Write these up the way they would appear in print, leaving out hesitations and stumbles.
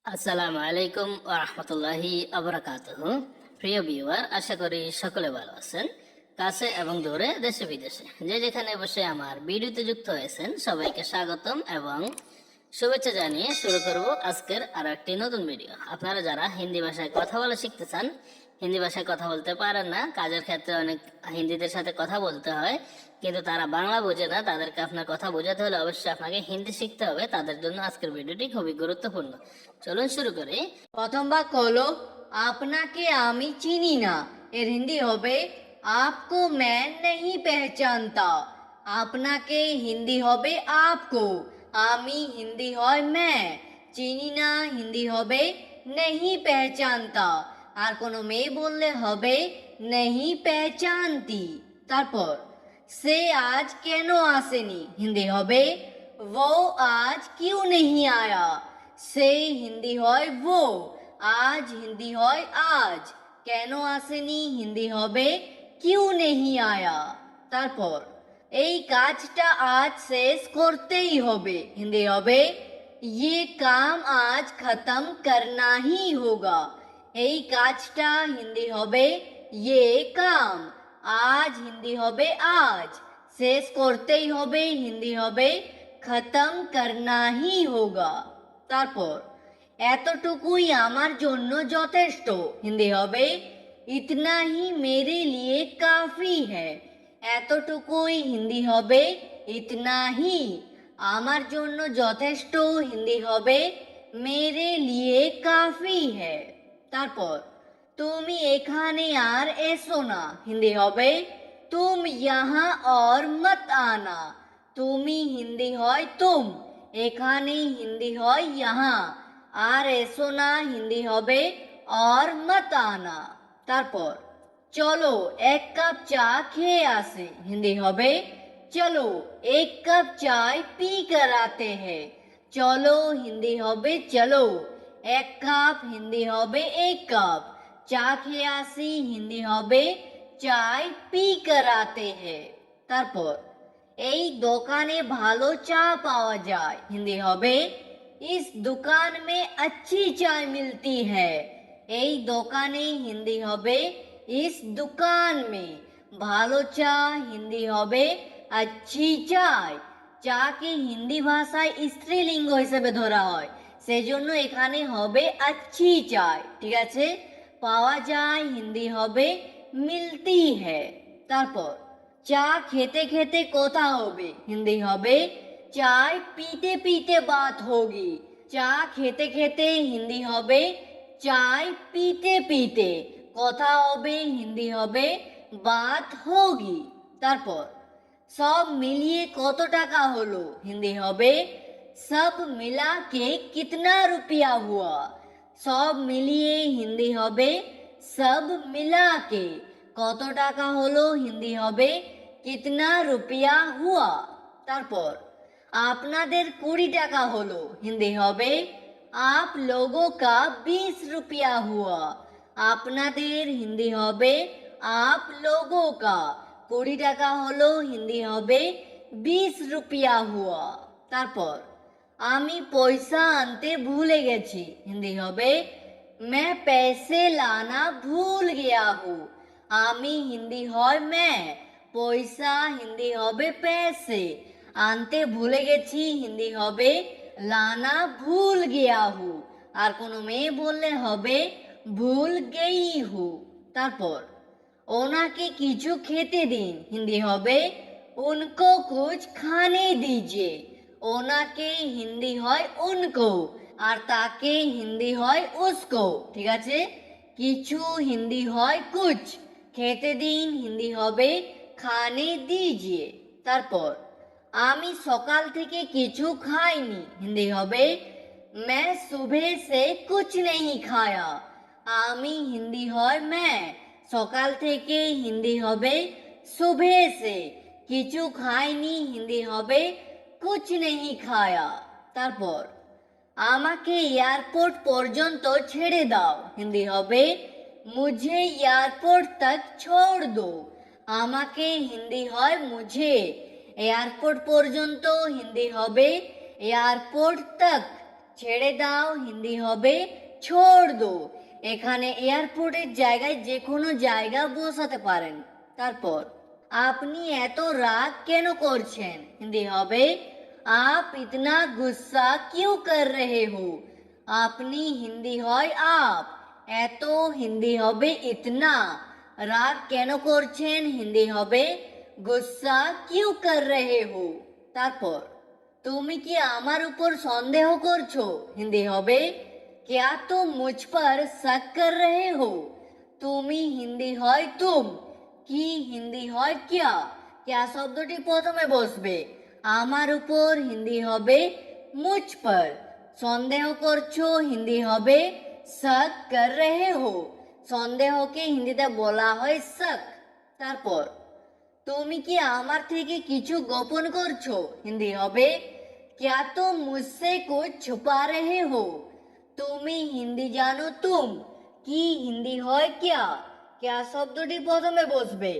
আসসালামু আলাইকুম ওয়া রাহমাতুল্লাহি ওয়া বারাকাতুহু। প্রিয় ভিউয়ার, আশা করি সকলে ভালো আছেন। কাছে এবং দূরে, দেশে বিদেশে যে যেখানে বসে আমার ভিডিওতে যুক্ত হয়েছেন সবাইকে স্বাগতম এবং শুভেচ্ছা জানিয়ে শুরু করব আজকের আরো একটি নতুন ভিডিও। আপনারা যারা হিন্দি ভাষায় কথা বলা শিখতে চান, হিন্দি ভাষায় কথা বলতে পারেন না, কাজের ক্ষেত্রে অনেক হিন্দিদের সাথে কথা বলতে হয় কিন্তু তারা বাংলা বোঝে না, তাদেরকে আপনার কথা বোঝাতে হলে অবশ্যই আপনাকে হিন্দি শিখতে হবে। তাদের জন্য আজকের ভিডিওটি খুবই গুরুত্বপূর্ণ। চলুন শুরু করি। প্রথম বাক্য হলো আপনাকে আমি চিনি না। এর হিন্দি হবে आपको मैं नहीं पहचानता। আপনাকে হিন্দি হবে आपको, আমি হিন্দি হয় मैं, চিনি না হিন্দি হবে नहीं पहचानता। আর কোনো মেয়ে বললে হবে नहीं पहचानती। তারপর সে আজ কেন আসেনি, হিন্দি হবে वो आज क्यों नहीं आया। সে হিন্দি হয় वो, আজ হিন্দি হয় আজ, কেন আসেনি হিন্দি হবে क्यों नहीं आया। তারপর এই কাজটা আজ শেষ করতেই হবে, হিন্দি হবে ये काम आज खत्म करना ही होगा। এই কাজটা হিন্দি হবে ये काम, আজ হিন্দি হবে আজ, শেষ করতেই হবে হিন্দি হবে খতম করনা হি হোগা। তারপর এতটুকুই আমার জন্য যথেষ্ট, হিন্দি হবে ইতনা হি মেরে লিয়ে কাফি হ্যায়। এতটুকুই হিন্দি হবে ইতনা হি, আমার জন্য যথেষ্ট হিন্দি হবে মেরে লিয়ে কাফি হ্যায়। তারপর তুমি এখানে আর এসো না, হিন্দি হবে তুম यहाँ और मत आना। তুমি হিন্দি হয় তুম, এখানে হিন্দি হয় यहाँ, আর এসো না হিন্দি হবে और मत आना। তারপর চলো এক কাপ চা খেয়ে আসে, হিন্দি হবে চলো এক কাপ চাय पी कर आते हैं। চলো হিন্দি হবে চলো, এক কাপ হিন্দি হবে এক কাপ, চা খেয়ে আসি হিন্দি হবে চাय पी कर आते हैं। তারপর এই দোকানে ভালো চা পাওয়া যায়, হিন্দি হবে इस दुकान में अच्छी चाय मिलती है। এই দোকানে হিন্দি হবে इस दुकान में, ভালো চা হিন্দি হবে अच्छी চাय। চাকে হিন্দি ভাষায় স্ত্রীলিঙ্গ হিসেবে ধরা হয়, সেজন্য এখানে হবে अच्छी চায়, ঠিক আছে। পাওয়া যায় হিন্দি হবে মিলতি হ্যায়। তারপর চা খেতে খেতে কথা হবে, হিন্দি হবে চাय पीते पीते बात होगी। চা খেতে খেতে হিন্দি হবে চাय पीते पीते, কথা হবে হিন্দি হবে बात होगी। তারপর সব মিলিয়ে কত টাকা হলো, হিন্দি হবে सब मिला के कितना रुपया हुआ। সব মিলিয়ে হিন্দি হবে सब मिला के, কত টাকা হলো হিন্দি হবে কিতনা রুপিয়া হুয়া। তারপর আপনাদের 20 টাকা হলো, হিন্দি হবে आप लोगों का 20 रुपया हुआ। আপনাদের হিন্দি হবে आप लोगों का, 20 টাকা হলো হিন্দি হবে 20 রুপিয়া হুয়া। তারপর আমি পয়সা আনতে ভুলে গেছি, হিন্দি হবে मैं पैसे लाना भूल गया हूँ। আমি হিন্দি হয় मैं, পয়সা হিন্দি হবে पैसे, আনতে ভুলে গেছি হিন্দি হবে লানা ভুল গিয়া হু, আর কোনো মেয়ে বললে হবে ভুল গেই হু। তারপর ওনাকে কিছু খেতে দিন, হিন্দি হবে উनको कुछ खाने दीजिए। ওনাকে হিন্দি হয় উनको, আর তাকে হিন্দি হয় উসকো, ঠিক আছে। কিছু হিন্দি হয় কুছ, খেতে দিন হিন্দি হবে খানে দিজিয়ে। তারপর আমি সকাল থেকে কিছু খাইনি, হিন্দি হবে मैं सुबह से कुछ नहीं खाया। আমি হিন্দি হয় मैं, সকাল থেকে হিন্দি হবে सुबह से, কিছু খাইনি হিন্দি হবে कुछ नहीं खाया। তারপর আমাকে এয়ারপোর্ট পর্যন্ত ছেড়ে দাও, হিন্দি হবে मुझे एयरपोर्ट तक छोड़ दो। আমাকে হিন্দি হয় मुझे, এয়ারপোর্ট পর্যন্ত হিন্দি হবে এয়ারপোর্ট তক, ছেড়ে দাও হিন্দি হবে ছোড় দো। এখানে এয়ারপোর্টের জায়গায় যে কোনো জায়গা বসাতে পারেন। তারপর আপনি এত রাগ কেন করছেন? হিন্দি হবে आप इतना गुस्सा क्यों कर रहे हो। আপনি হিন্দি হয় আপ, এত হিন্দি হবে ইতনা। রাগ কেন করছেন? হিন্দি হবে গুসা কিউ কর রহে হো। তারপর তুমি কি আমার উপর সন্দেহ করছো? হিন্দি হবে क्या तुम मुझ पर शक कर रहे हो। তুমি হিন্দি হয় তুম, কি হিন্দি হয় क्या। क्या শব্দটি প্রথমে বসবে। আমার উপর হিন্দি হবে মুঝ पर। সন্দেহ করছো হিন্দি হবে শক কর রহে হো। সন্দেহকে হিন্দিতে বলা হয় শক। তারপর তুমি কি আমার থেকে কিছু গোপন করছো? হিন্দি হবে क्या तुम मुझसे कुछ छुपा रहे हो। তুমি হিন্দি জানো তুম, কি হিন্দি হয় क्या। क्या শব্দটি প্রথমে বসবে।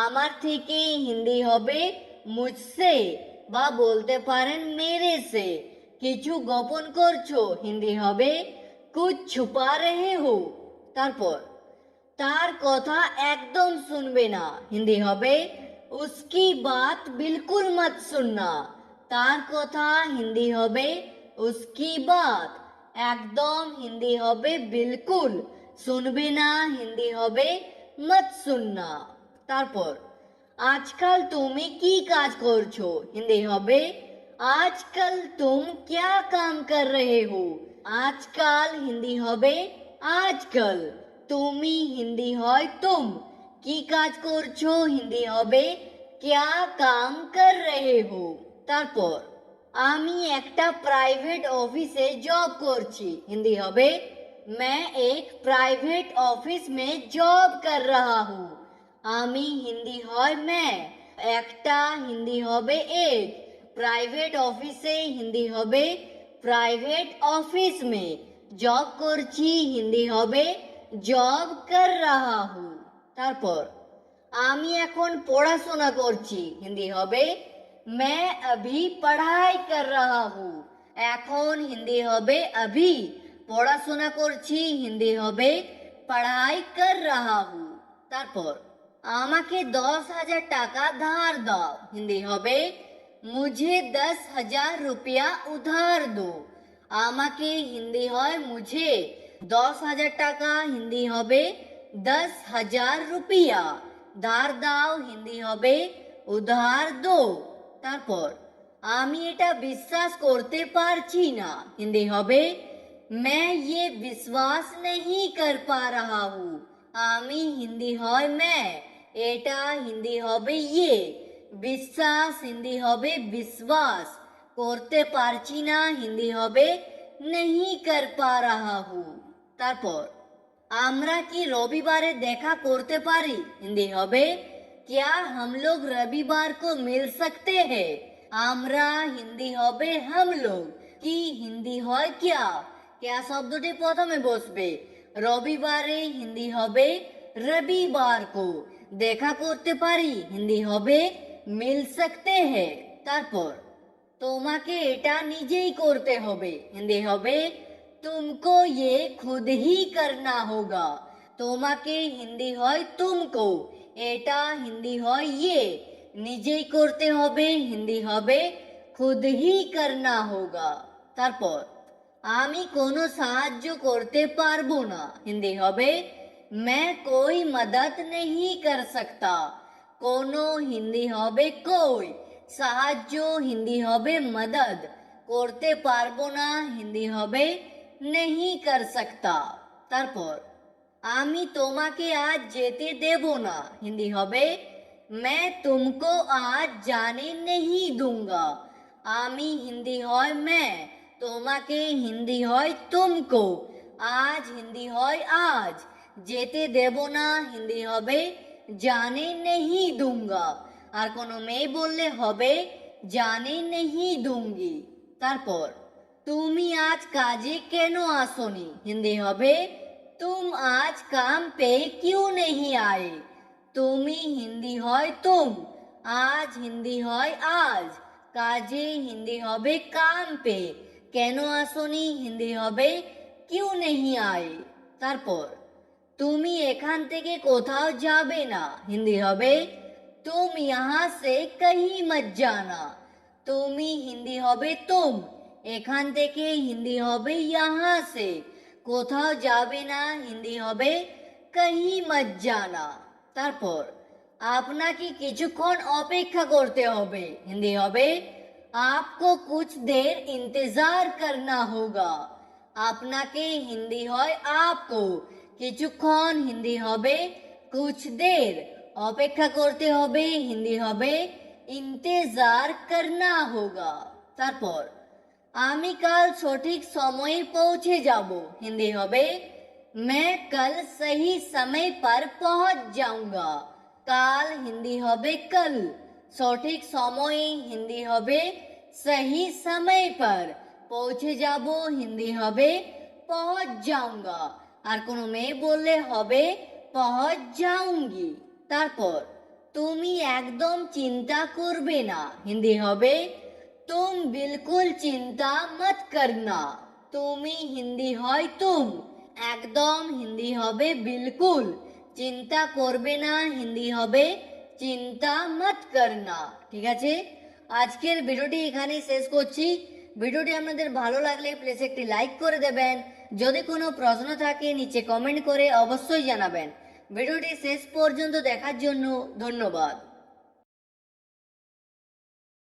আমার থেকে হিন্দি হবে মুঝসে, বা বলতে পারেন মেরে সে। কিছু গোপন করছো হিন্দি হবে কুছ ছুপা রহে হো। তারপর তার কথা একদম শুনবে না হিন্দি হবে উসকি বাত বিলকুল মত শুননা। তার কথা হিন্দি হবে উসকি বাত, একদম হিন্দি হবে বিলকুল, শুনবে না হিন্দি হবে মত শুননা। তারপর আজকাল তুমি কি কাজ করছো? হিন্দি হবে আজকাল তুম क्या काम कर रहे हो। আজকাল হিন্দি হবে আজকাল, তুমি হিন্দি হয় তুম, কি কাজ করছো হিন্দি হবে क्या काम कर रहे हो। তারপর আমি একটা প্রাইভেট অফিসে জব করছি হিন্দি হবে मैं एक प्राइवेट ऑफिस में जॉब कर रहा हूँ। আমি হিন্দি হয় मैं, একটা হিন্দি হবে एक, প্রাইভেট অফিসে হিন্দি হবে প্রাইভেট অফিস में, জব করছি হিন্দি হবে জব কর রাহা হু। তারপর আমি এখন পড়াশোনা করছি হিন্দি হবে मैं अभी पढ़ाई कर रहा हूँ। এখন হিন্দি হবে अभी, পড়াশোনা করছি হিন্দি হবে पढ़ाई कर रहा हूँ। তারপর আমাকে 10,000 টাকা ধার দাও হিন্দি হবে मुझे 10,000 रुपया उधार दो। আমাকে হিন্দি হয় मुझे, 10,000 টাকা হিন্দি হবে 10,000 रुपया, ধার দাও হিন্দি হবে উধার দো। তারপর আমি এটা বিশ্বাস করতে পারছি না হিন্দি হবে मैं ये विश्वास नहीं कर पा रहा हूँ। আমি হিন্দি হয় मैं, এটা হিন্দি হবে ये, বিশ্বাস হিন্দি হবে विश्वास, করতে পারছি না হিন্দি হবে नहीं कर पा रहा हूँ। তারপর আমরা কি রবিবারে দেখা করতে পারি হিন্দি হবে क्या हम लोग रविवार को मिल सकते हैं। আমরা হিন্দি হবে हम लोग, কি হিন্দি হয় क्या। क्या শব্দটি প্রথমে বসবে। রবিবারে হিন্দি হবে রবিবার को, দেখা করতে পারি হিন্দি হবে মিল सकते हैं। তারপর তোমাকে এটা নিজেই করতে হবে হিন্দি হবে तुमको ये खुद ही करना होगा। তোমাকে হিন্দি হয় तुमको, এটা হিন্দি হয় ये, নিজেই করতে হবে হিন্দি হবে खुद ही करना होगा। তারপর আমি কোনো সাহায্য করতে পারবো না হিন্দি হবে मैं कोई मदद नहीं कर सकता। কোনো হিন্দি হবে कोई, সাহায্য হিন্দি হবে मदद, করতে পারবো না হিন্দি হবে नहीं कर सकता। তারপর আমি তোমাকে আজ যেতে দেব না হিন্দি হবে मैं तुमको आज जाने नहीं दूंगा। আমি হিন্দি হয় मैं, তোমাকে হিন্দি হয় तुमको, আজ হিন্দি হয় आज, যেতে দেব না হিন্দি হবে जाने नहीं दूंगा, আর কোনো মেয়ে বললে হবে जाने नहीं दूंगी। তারপর তুমি আজ কাজে কেন আসোনি হিন্দি হবে तुम आज काम पे क्यों नहीं आए। তুমি হিন্দি হয় तुम, আজ হিন্দি হয় आज, কাজে হিন্দি হবে काम पे, কেন আসনি হিন্দি হবে क्यों नहीं आए। তারপর তুমি এখান থেকে কোথাও যাবে না হিন্দি হবে तुम यहाँ से कहीं मत जाना। তুমি হিন্দি হবে तुम, এখান থেকে হিন্দি হবে यहाँ से, কোথাও যাবে না হিন্দি হবে कहीं मत जाना। তারপর আপনাকে কিছুক্ষণ অপেক্ষা করতে হবে হিন্দি হবে आपको कुछ देर इंतजार करना होगा। আপনাকে হিন্দি হয় आपको, কিছুক্ষণ হিন্দি হবে कुछ देर, অপেক্ষা করতে হবে হিন্দি হবে इंतजार करना होगा। তারপর আমি কাল সঠিক সময়ে পৌঁছে যাব হিন্দি হবে मैं कल सही समय पर पहुंच जाऊंगा। কাল হিন্দি হবে कल, সঠিক সময়ে হিন্দি হবে सही समय पर, পৌঁছে যাব হিন্দি হবে पहुंच जाऊंगा, আর কোনো মেয়ে বললে হবে पहुंच जाऊंगी। তারপর তুমি একদম চিন্তা করবে না হিন্দি হবে तुम बिल्कुल चिंता मत करना। তুমি হিন্দি হয় तुम, একদম হিন্দি হবে বিলকুল, চিন্তা করবে না হিন্দি হবে চিন্তা মত করনা। ঠিক আছে, আজকের ভিডিওটি এখানেই শেষ করছি। ভিডিওটি আপনাদের ভালো লাগলে প্লিজ একটি লাইক করে দেবেন। যদি কোনো প্রশ্ন থাকে নিচে কমেন্ট করে অবশ্যই জানাবেন। ভিডিওটি শেষ পর্যন্ত দেখার জন্য ধন্যবাদ।